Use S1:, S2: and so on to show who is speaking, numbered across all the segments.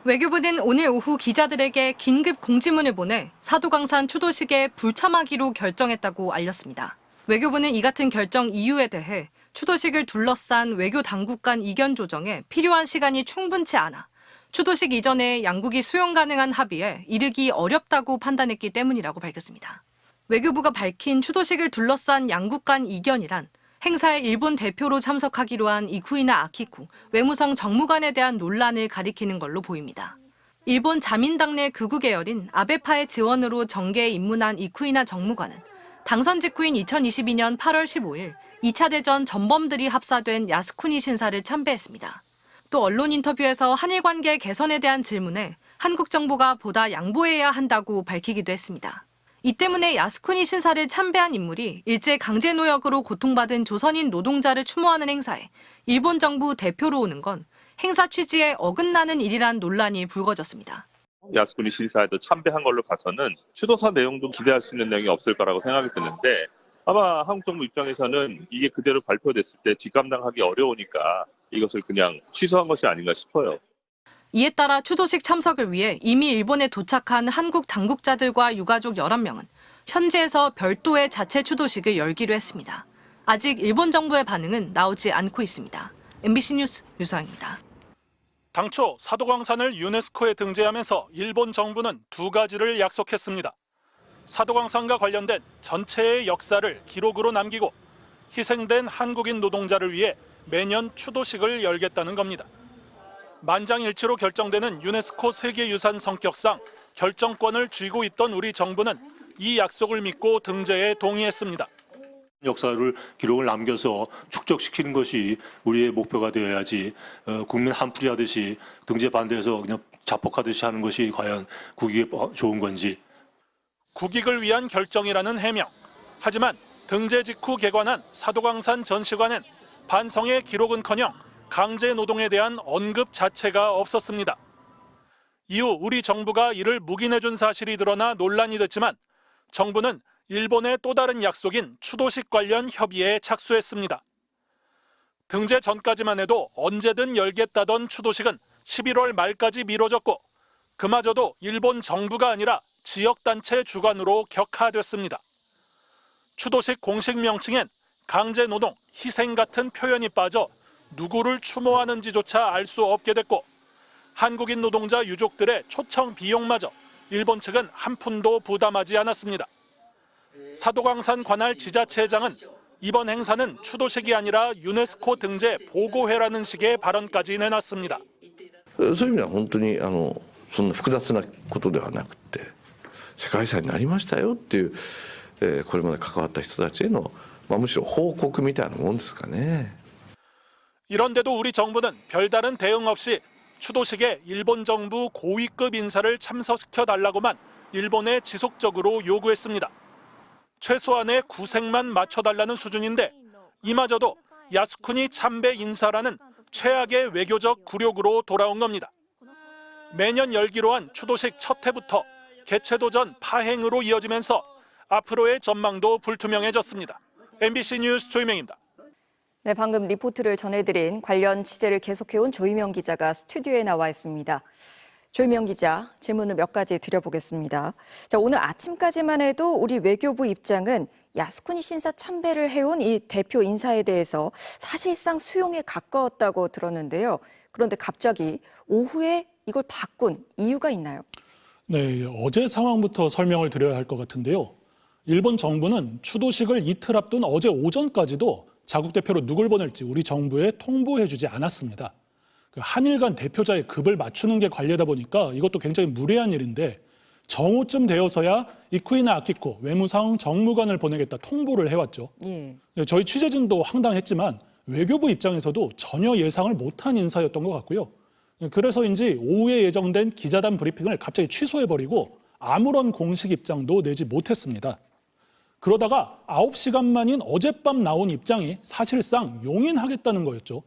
S1: 외교부는 오늘 오후 기자들에게 긴급 공지문을 보내 사도광산 추도식에 불참하기로 결정했다고 알렸습니다. 외교부는 이 같은 결정 이유에 대해 추도식을 둘러싼 외교 당국 간 이견 조정에 필요한 시간이 충분치 않아 추도식 이전에 양국이 수용 가능한 합의에 이르기 어렵다고 판단했기 때문이라고 밝혔습니다. 외교부가 밝힌 추도식을 둘러싼 양국 간 이견이란 행사에 일본 대표로 참석하기로 한 이쿠이나 아키코 외무성 정무관에 대한 논란을 가리키는 걸로 보입니다. 일본 자민당 내 극우 계열인 아베파의 지원으로 정계에 입문한 이쿠이나 정무관은 당선 직후인 2022년 8월 15일 2차 대전 전범들이 합사된 야스쿠니 신사를 참배했습니다. 또 언론 인터뷰에서 한일 관계 개선에 대한 질문에 한국 정부가 보다 양보해야 한다고 밝히기도 했습니다. 이 때문에 야스쿠니 신사를 참배한 인물이 일제 강제노역으로 고통받은 조선인 노동자를 추모하는 행사에 일본 정부 대표로 오는 건 행사 취지에 어긋나는 일이란 논란이 불거졌습니다.
S2: 야스쿠니 신사에도 참배한 걸로 봐서는 추도서 내용도 기대할 수 있는 내용이 없을 거라고 생각이 드는데 아마 한국 정부 입장에서는 이게 그대로 발표됐을 때 뒷감당하기 어려우니까 이것을 그냥 취소한 것이 아닌가 싶어요.
S1: 이에 따라 추도식 참석을 위해 이미 일본에 도착한 한국 당국자들과 유가족 11명은 현지에서 별도의 자체 추도식을 열기로 했습니다. 아직 일본 정부의 반응은 나오지 않고 있습니다. MBC 뉴스 유서영입니다.
S3: 당초 사도광산을 유네스코에 등재하면서 일본 정부는 두 가지를 약속했습니다. 사도광산과 관련된 전체의 역사를 기록으로 남기고 희생된 한국인 노동자를 위해 매년 추도식을 열겠다는 겁니다. 만장일치로 결정되는 유네스코 세계유산 성격상 결정권을 쥐고 있던 우리 정부는 이 약속을 믿고 등재에 동의했습니다.
S4: 역사를 기록을 남겨서 축적시키는 것이 우리의 목표가 되어야지 국민 한풀이 하듯이 등재 반대해서 그냥 자폭하듯이 하는 것이 과연 국익에 좋은 건지.
S3: 국익을 위한 결정이라는 해명. 하지만 등재 직후 개관한 사도광산 전시관엔 반성의 기록은커녕 강제 노동에 대한 언급 자체가 없었습니다. 이후 우리 정부가 이를 묵인해준 사실이 드러나 논란이 됐지만 정부는 일본의 또 다른 약속인 추도식 관련 협의에 착수했습니다. 등재 전까지만 해도 언제든 열겠다던 추도식은 11월 말까지 미뤄졌고 그마저도 일본 정부가 아니라 지역단체 주관으로 격하됐습니다. 추도식 공식 명칭엔 강제노동, 희생 같은 표현이 빠져 누구를 추모하는지조차 알 수 없게 됐고 한국인 노동자 유족들의 초청 비용마저 일본 측은 한 푼도 부담하지 않았습니다. 사도광산 관할 지자체장은 이번 행사는 추도식이 아니라 유네스코 등재 보고회라는 식의 발언까지 내놨습니다.
S5: そういう意味では本当にそんな複雑なことではなくて世界遺産になりましたよっていう、これまで関わった人たちへの、むしろ報告みたいなもんですかね。
S3: 이런데도 우리 정부는 별다른 대응 없이 추도식에 일본 정부 고위급 인사를 참석시켜달라고만 일본에 지속적으로 요구했습니다. 최소한의 구색만 맞춰달라는 수준인데 이마저도 야스쿠니 참배 인사라는 최악의 외교적 굴욕으로 돌아온 겁니다. 매년 열기로 한 추도식 첫 해부터 개최도 전 파행으로 이어지면서 앞으로의 전망도 불투명해졌습니다. MBC 뉴스 조희명입니다.
S6: 네, 방금 리포트를 전해드린 관련 취재를 계속해온 조희명 기자가 스튜디오에 나와 있습니다. 조희명 기자, 질문을 몇 가지 드려보겠습니다. 자, 오늘 아침까지만 해도 우리 외교부 입장은 야스쿠니 신사 참배를 해온 이 대표 인사에 대해서 사실상 수용에 가까웠다고 들었는데요. 그런데 갑자기 오후에 이걸 바꾼 이유가 있나요?
S3: 네, 어제 상황부터 설명을 드려야 할 것 같은데요. 일본 정부는 추도식을 이틀 앞둔 어제 오전까지도 자국 대표로 누굴 보낼지 우리 정부에 통보해주지 않았습니다. 한일 간 대표자의 급을 맞추는 게 관례다 보니까 이것도 굉장히 무례한 일인데 정오쯤 되어서야 이쿠이나 아키코 외무성 정무관을 보내겠다 통보를 해왔죠. 예. 저희 취재진도 황당했지만 외교부 입장에서도 전혀 예상을 못한 인사였던 것 같고요. 그래서인지 오후에 예정된 기자단 브리핑을 갑자기 취소해버리고 아무런 공식 입장도 내지 못했습니다. 그러다가 9시간 만인 어젯밤 나온 입장이 사실상 용인하겠다는 거였죠.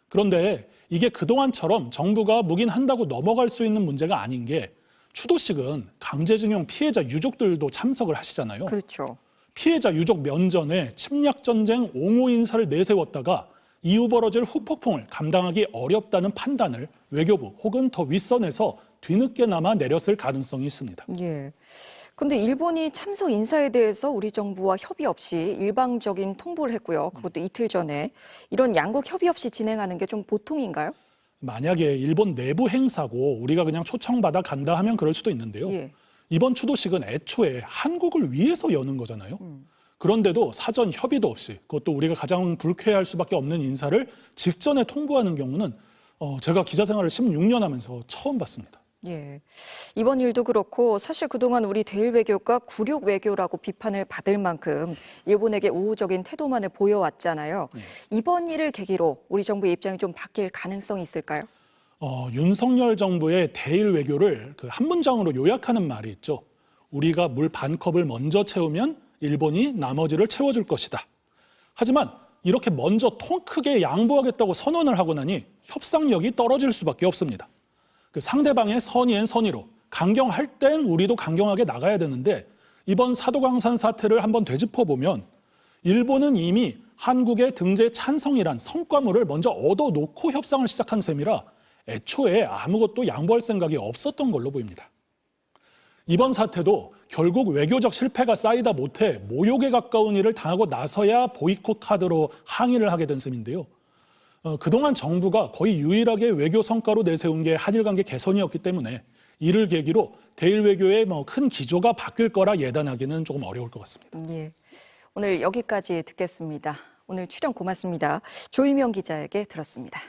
S3: 그런데 이게 그동안처럼 정부가 묵인한다고 넘어갈 수 있는 문제가 아닌 게 추도식은 강제징용 피해자 유족들도 참석을 하시잖아요.
S6: 그렇죠.
S3: 피해자 유족 면전에 침략전쟁 옹호 인사를 내세웠다가 이후 벌어질 후폭풍을 감당하기 어렵다는 판단을 외교부 혹은 더 윗선에서 뒤늦게나마 내렸을 가능성이 있습니다.
S6: 예. 그런데 일본이 참석 인사에 대해서 우리 정부와 협의 없이 일방적인 통보를 했고요. 그것도 이틀 전에. 이런 양국 협의 없이 진행하는 게 좀 보통인가요?
S3: 만약에 일본 내부 행사고 우리가 그냥 초청받아 간다 하면 그럴 수도 있는데요.
S6: 예.
S3: 이번 추도식은 애초에 한국을 위해서 여는 거잖아요. 그런데도 사전 협의도 없이 그것도 우리가 가장 불쾌할 수밖에 없는 인사를 직전에 통보하는 경우는 제가 기자 생활을 16년 하면서 처음 봤습니다.
S6: 예. 이번 일도 그렇고 사실 그동안 우리 대일 외교가 굴욕 외교라고 비판을 받을 만큼 일본에게 우호적인 태도만을 보여왔잖아요. 이번 일을 계기로 우리 정부의 입장이 좀 바뀔 가능성이 있을까요?
S3: 윤석열 정부의 대일 외교를 그 한 문장으로 요약하는 말이 있죠. 우리가 물 반 컵을 먼저 채우면 일본이 나머지를 채워줄 것이다. 하지만 이렇게 먼저 통 크게 양보하겠다고 선언을 하고 나니 협상력이 떨어질 수밖에 없습니다. 그 상대방의 선의엔 선의로 강경할 땐 우리도 강경하게 나가야 되는데 이번 사도강산 사태를 한번 되짚어보면 일본은 이미 한국의 등재 찬성이란 성과물을 먼저 얻어놓고 협상을 시작한 셈이라 애초에 아무것도 양보할 생각이 없었던 걸로 보입니다. 이번 사태도 결국 외교적 실패가 쌓이다 못해 모욕에 가까운 일을 당하고 나서야 보이콧 카드로 항의를 하게 된 셈인데요. 그동안 정부가 거의 유일하게 외교 성과로 내세운 게 한일 관계 개선이었기 때문에 이를 계기로 대일 외교의 큰 기조가 바뀔 거라 예단하기는 조금 어려울 것 같습니다.
S6: 예. 오늘 여기까지 듣겠습니다. 오늘 출연 고맙습니다. 조이명 기자에게 들었습니다.